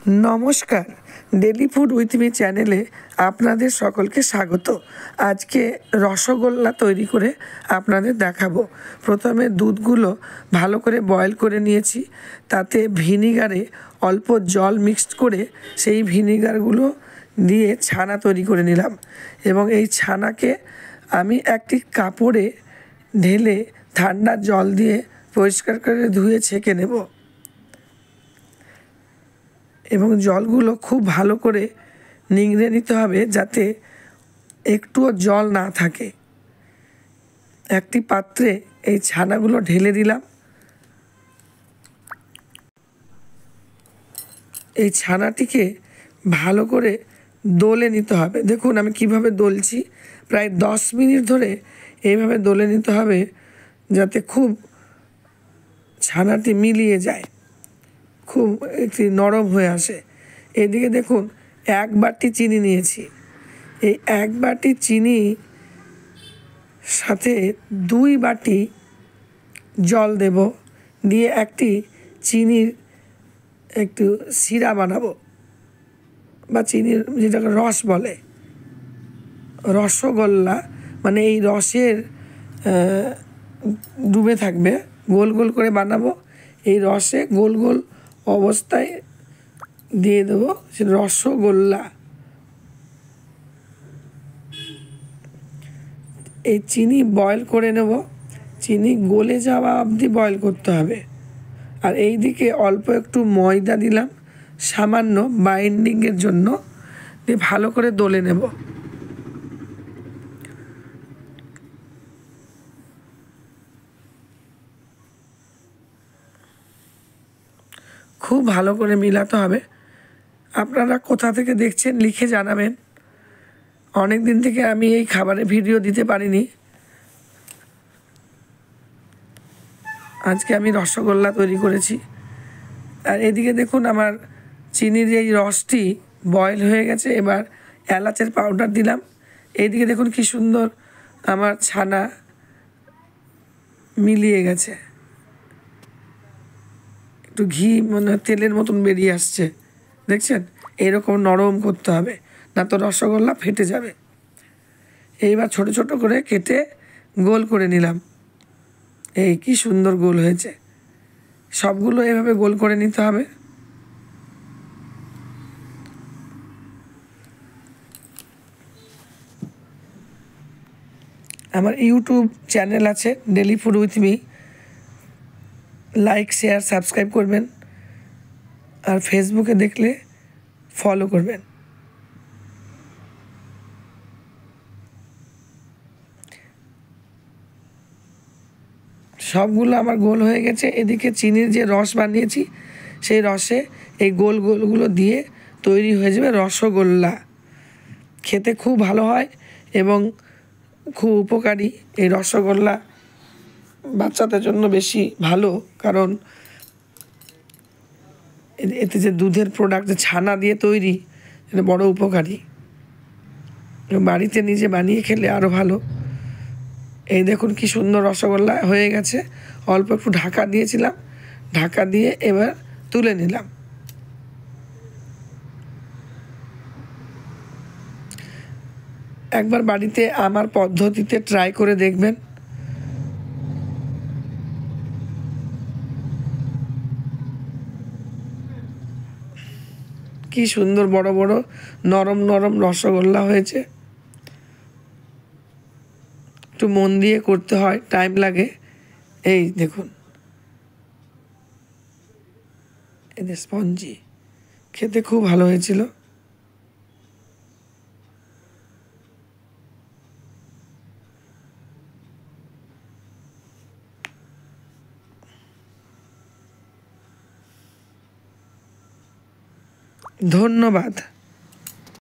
নমস্কার, daily food with me চ্যানেলে আপনাদের সকলকে স্বাগত। আজকে রসগোল্লা তৈরি করে আপনাদের দেখাবো। প্রথমে দুধগুলো ভালো করে বয়েল করে নিয়েছি, তাতে ভিনিগারে অল্প জল মিক্সড করে সেই ভিনিগারগুলো দিয়ে ছানা তৈরি করে নিলাম এবং এই ছানাকে আমি একটি কাপড়ে ঢেলে ঠান্ডা জল দিয়ে পরিষ্কার করে ধুয়ে ছেঁকে নেব এবং জলগুলো খুব ভালো করে নিংড়ে নিতে হবে যাতে একটুও জল না থাকে। একটি পাত্রে এই ছানাগুলো ঢেলে দিলাম। এই ছানাটিকে ভালো করে দোলে নিতে হবে। দেখুন আমি কিভাবে দোলছি, প্রায় 10 মিনিট ধরে এইভাবে দোলে নিতে হবে যাতে খুব ছানাটি মিলিয়ে যায়, খুব একটি নরম হয়ে আসে। এদিকে দেখুন 1 বাটি চিনি নিয়েছি। এই 1 বাটি চিনি সাথে 2 বাটি জল দেব, দিয়ে একটি চিনির একটু শিরা বানাবো বা চিনির যেটাকে রস বলে, রসগোল্লা মানে এই রসের ডুবে থাকবে, গোল গোল করে বানাবো। এই রসে গোল গোল অবস্থায় দিয়ে দেবো সে রসগোল্লা। এই চিনি বয়েল করে নেব, চিনি গলে যাওয়া অবধি বয়েল করতে হবে। আর এই দিকে অল্প একটু ময়দা দিলাম সামান্য বাইন্ডিংয়ের জন্য, দিয়ে ভালো করে দলে নেব। খুব ভালো করে মিলাতে হবে। আপনারা কোথা থেকে দেখছেন লিখে জানাবেন। অনেক দিন থেকে আমি এই খাবারের ভিডিও দিতে পারিনি। আজকে আমি রসগোল্লা তৈরি করেছি। আর এদিকে দেখুন আমার চিনির এই রসটি বয়েল হয়ে গেছে। এবার এলাচের পাউডার দিলাম। এইদিকে দেখুন কি সুন্দর আমার ছানা মিলিয়ে গেছে, একটু ঘি মানে তেলের মতন বেরিয়ে আসছে, দেখছেন? এরকম নরম করতে হবে, না তো রসগোল্লা ফেটে যাবে। এইবার ছোট ছোট করে কেটে গোল করে নিলাম। এই কি সুন্দর গোল হয়েছে। সবগুলো এভাবে গোল করে নিতে হবে। আমার ইউটিউব চ্যানেল আছে daily food with me, like share subscribe করবেন, আর ফেসবুকে দেখলে ফলো করবেন। সবগুলো আমার গোল হয়ে গেছে। এদিকে চিনির যে রস বানিয়েছি সেই রসে এই গোল গোলগুলো দিয়ে তৈরি হয়ে যাবে রসগোল্লা। খেতে খুব ভালো হয় এবং খুব উপকারী। এই রসগোল্লা বাচ্চাদের জন্য বেশি ভালো, কারণ এতে যে দুধের প্রোডাক্ট, যে ছানা দিয়ে তৈরি, এটা বড় উপকারী। বাড়িতে নিজে বানিয়ে খেলে আরও ভালো। এই দেখুন কি সুন্দর রসগোল্লা হয়ে গেছে। অল্প একটু ঢাকা দিয়েছিলাম, ঢাকা দিয়ে এবার তুলে নিলাম। একবার বাড়িতে আমার পদ্ধতিতে ট্রাই করে দেখবেন। কি সুন্দর বড় বড় নরম নরম রসগোল্লা হয়েছে। একটু মন দিয়ে করতে হয়, টাইম লাগে। এই দেখুন এদের স্পঞ্জি, খেতে খুব ভালো হয়েছিল। ধন্যবাদ।